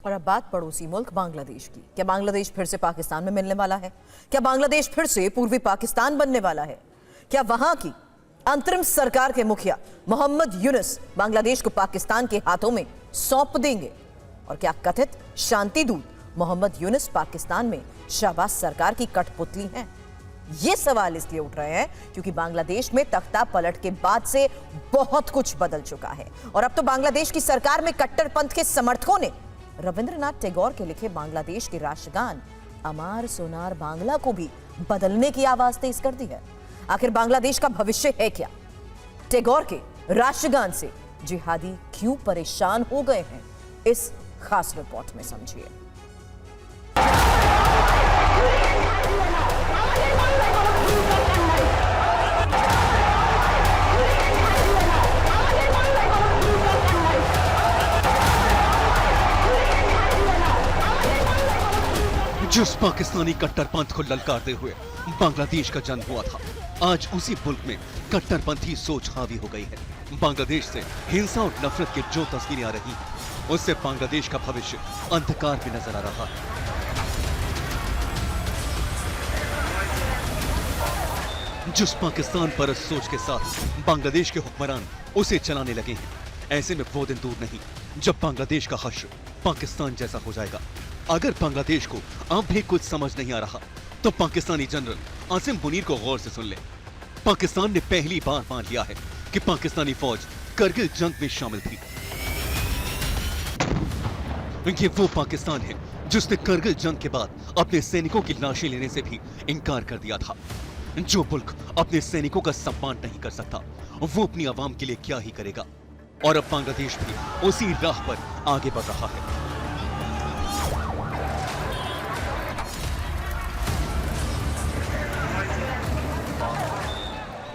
और अब बात पड़ोसी मुल्क बांग्लादेश की। क्या बांग्लादेश फिर से पाकिस्तान में मिलने वाला है? क्या बांग्लादेश फिर से पूर्वी पाकिस्तान बनने वाला है? क्या वहां की अंतरिम सरकार के मुखिया मोहम्मद यूनुस बांग्लादेश को पाकिस्तान के हाथों में सौंप देंगे? और क्या कथित शांति दूत मोहम्मद यूनुस पाकिस्तान में शहबाज सरकार की कठपुतली हैं? ये सवाल इसलिए उठ रहे हैं क्योंकि बांग्लादेश में तख्ता पलट के बाद से बहुत कुछ बदल चुका है और अब तो बांग्लादेश की सरकार में कट्टरपंथ के समर्थकों ने रविंद्रनाथ टैगोर के लिखे बांग्लादेश के राष्ट्रगान अमार सोनार बांग्ला को भी बदलने की आवाज तेज कर दी है। आखिर बांग्लादेश का भविष्य है क्या? टैगोर के राष्ट्रगान से जिहादी क्यों परेशान हो गए हैं? इस खास रिपोर्ट में समझिए। जिस पाकिस्तानी कट्टरपंथ को ललकारते हुए बांग्लादेश का जन्म हुआ था, आज उसी मुल्क में कट्टरपंथी सोच हावी हो गई है। बांग्लादेश से हिंसा और नफरत की जो तस्वीरें आ रही हैं, उससे बांग्लादेश का भविष्य अंधकार में नजर आ रहा है। जिस पाकिस्तान परस्त सोच के साथ बांग्लादेश के हुक्मरान उसे चलाने लगे हैं, ऐसे में वो दिन दूर नहीं जब बांग्लादेश का हश्र पाकिस्तान जैसा हो जाएगा। अगर बांग्लादेश को अब भी कुछ समझ नहीं आ रहा तो पाकिस्तानी जनरल आसिम मुनीर को गौर से सुन ले। पाकिस्तान ने पहली बार मान लिया है कि पाकिस्तानी फौज करगिल जंग में शामिल थी। ये वो पाकिस्तान है जिसने करगिल जंग के बाद अपने सैनिकों की लाशें लेने से भी इनकार कर दिया था। जो मुल्क अपने सैनिकों का सम्मान नहीं कर सकता, वो अपनी आवाम के लिए क्या ही करेगा। और अब बांग्लादेश भी उसी राह पर आगे बढ़ रहा है।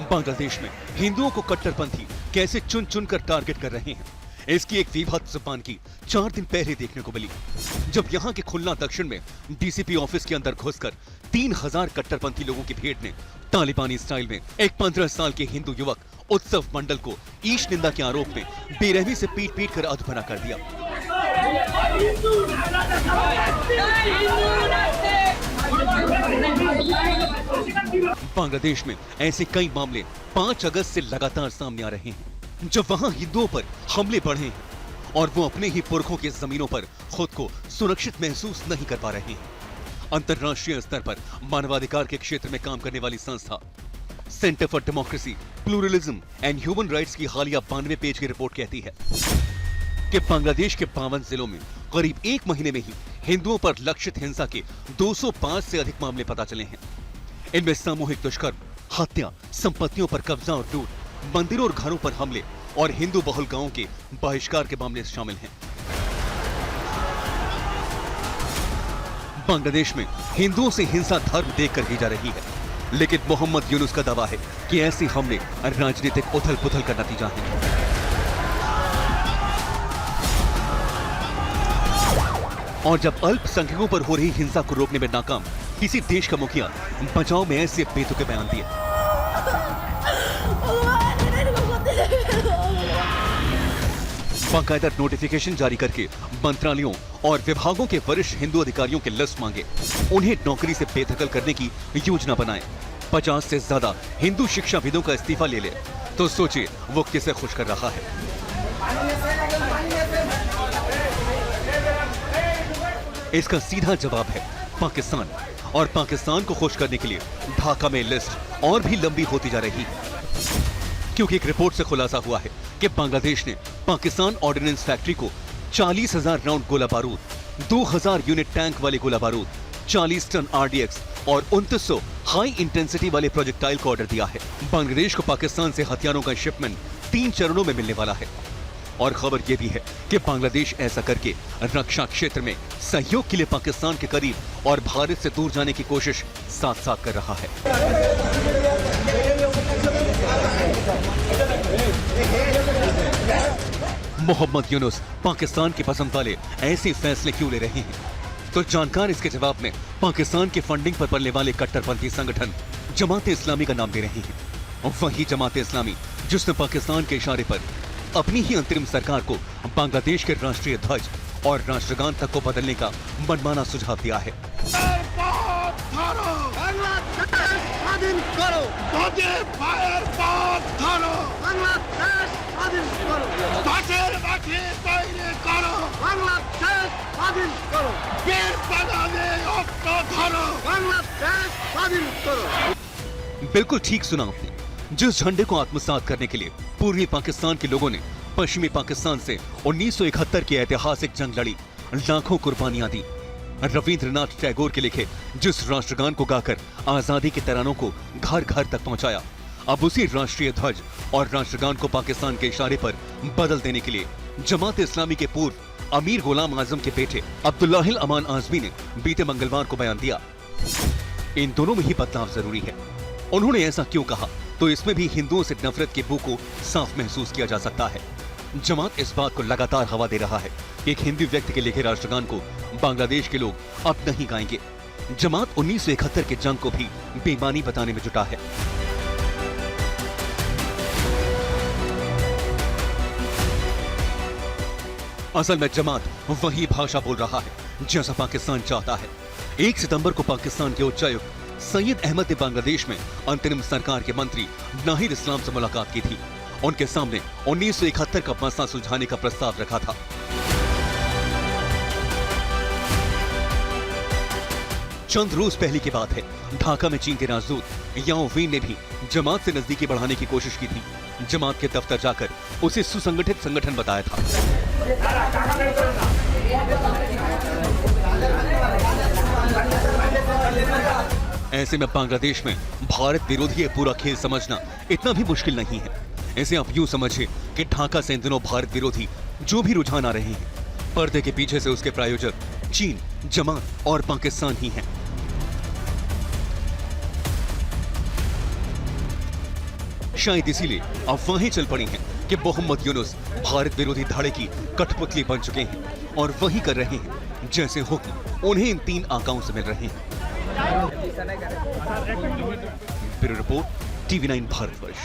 बांग्लादेश में हिंदुओं को कट्टरपंथी कैसे चुन चुन कर टारगेट कर रहे हैं, इसकी एक विभत्स जुबान की 4 दिन पहले देखने को मिली, जब यहां के खुलना दक्षिण में डीसीपी ऑफिस के अंदर घुसकर 3000 कट्टरपंथी लोगों की भीड़ ने तालिबानी स्टाइल में एक 15 साल के हिंदू युवक उत्सव मंडल को ईश निंदा के आरोप में बेरहमी से पीट पीट कर अधमरा कर दिया। बांग्लादेश में ऐसे कई मामले 5 अगस्त से लगातार सामने आ रहे हैं, जब वहां हिंदुओं पर हमले बढ़े हैं और वो अपने ही पुरखों की जमीनों पर खुद को सुरक्षित महसूस नहीं कर पा रहे हैं। अंतर्राष्ट्रीय स्तर पर मानवाधिकार के क्षेत्र में काम करने वाली संस्था centre for democracy, pluralism and human rights की हालिया 92 पेज की रिपोर्ट कहती है कि बांग्लादेश के 52 जिलों में करीब 1 महीने में ही हिंदुओं पर लक्षित हिंसा के 205 से अधिक मामले पता चले हैं। इनमें सामूहिक दुष्कर्म, हत्या, संपत्तियों पर कब्जा और लूट, मंदिरों और घरों पर हमले और हिंदू बहुल गांवों के बहिष्कार के मामले शामिल हैं। बांग्लादेश में हिंदुओं से हिंसा धर्म देखकर की जा रही है, लेकिन मोहम्मद यूनुस का दावा है कि ऐसे हमले राजनीतिक उथल पुथल का नतीजा है। और जब अल्पसंख्यकों पर हो रही हिंसा को रोकने में नाकाम किसी देश का मुखिया बचाव में ऐसे बेतुके बयान दिए। बाकायदा नोटिफिकेशन जारी करके मंत्रालयों और विभागों के वरिष्ठ हिंदू अधिकारियों के लिस्ट मांगे, उन्हें नौकरी से बेदखल करने की योजना बनाए। 50 से ज्यादा हिंदू शिक्षाविदों का इस्तीफा ले ले तो सोचिए वो किसे खुश कर रहा है। इसका सीधा जवाब है पाकिस्तान, और पाकिस्तान को खुश करने के लिए ढाका में लिस्ट और भी लंबी होती जा रही है, क्योंकि एक रिपोर्ट से खुलासा हुआ है कि बांग्लादेश ने पाकिस्तान ऑर्डिनेंस फैक्ट्री को 40,000 राउंड गोला बारूद, 2000 यूनिट टैंक वाले गोला बारूद, 40 टन आरडीएक्स और 2900 हाई इंटेंसिटी वाले प्रोजेक्टाइल को ऑर्डर दिया है। बांग्लादेश को पाकिस्तान से हथियारों का शिपमेंट 3 चरणों में मिलने वाला है। और खबर यह भी है कि बांग्लादेश ऐसा करके रक्षा क्षेत्र में सहयोग के लिए पाकिस्तान के करीब और भारत से दूर जाने की कोशिश साथ साथ कर रहा है। मोहम्मद यूनुस पाकिस्तान की पसंद वाले ऐसे फैसले क्यों ले रहे हैं? तो जानकार इसके जवाब में पाकिस्तान के फंडिंग पर पलने वाले कट्टरपंथी संगठन जमात इस्लामी का नाम दे रहे हैं। वही जमात इस्लामी जिसने पाकिस्तान के इशारे पर अपनी ही अंतरिम सरकार को बांग्लादेश के राष्ट्रीय ध्वज और राष्ट्रगान तक को बदलने का मनमाना सुझाव दिया है। स्वाधीन करो, फायर धरो, बांग्लादेश स्वाधीन करो, बांग्लादेश स्वाधीन करो, बांग्लादेश स्वाधीन करो। बिल्कुल ठीक सुना आपने। जिस झंडे को आत्मसात करने के लिए पूर्वी पाकिस्तान के लोगों ने पश्चिमी पाकिस्तान से 1971 की ऐतिहासिक जंग लड़ी, लाखों कुर्बानियां दी, रविंद्रनाथ टैगोर के लिखे जिस राष्ट्रगान को गाकर आजादी के तरानों को घर घर तक पहुंचाया, अब उसी राष्ट्रीय ध्वज और राष्ट्रगान को पाकिस्तान के इशारे पर बदल देने के लिए जमात इस्लामी के पूर्व अमीर गुलाम आजम के बेटे अब्दुल्लाहिल अमान आजमी ने बीते मंगलवार को बयान दिया। इन दोनों में ही बदलाव जरूरी है। उन्होंने ऐसा क्यों कहा, तो इसमें भी हिंदुओं से नफरत के बू को साफ महसूस किया जा सकता है। जमात इस बात को लगातार हवा दे रहा है कि एक हिंदी व्यक्ति के लिखे राष्ट्रगान को बांग्लादेश के लोग अब नहीं गाएंगे। जमात 1971 के जंग को भी बेईमानी बताने में जुटा है। असल में जमात वही भाषा बोल रहा है जैसा पाकिस्तान चाहता है। 1 सितंबर को पाकिस्तान के उच्चायुक्त सैयद अहमद ने बांग्लादेश में अंतरिम सरकार के मंत्री नाहिद इस्लाम से मुलाकात की थी। उनके सामने 1971 का मसला सुलझाने का प्रस्ताव रखा था। चंद रोज पहले की बात है, ढाका में चीन के राजदूत याओ वीन ने भी जमात से नजदीकी बढ़ाने की कोशिश की थी। जमात के दफ्तर जाकर उसे सुसंगठित संगठन बताया था। ऐसे में बांग्लादेश में भारत विरोधी पूरा खेल समझना इतना भी मुश्किल नहीं है। इसे आप यूं समझिए कि ढाका से इन दिनों भारत विरोधी जो भी रुझान आ रहे हैं, पर्दे के पीछे से उसके प्रायोजक चीन, जमात और पाकिस्तान ही हैं। शायद इसीलिए अफवाहें चल पड़ी हैं कि मोहम्मद यूनुस भारत विरोधी धाड़े की कठपुतली बन चुके हैं और वही कर रहे हैं जैसे हुक्म उन्हें इन 3 आकाओं से मिल रहे हैं। Bureau report, TV9 Bharatvarsh.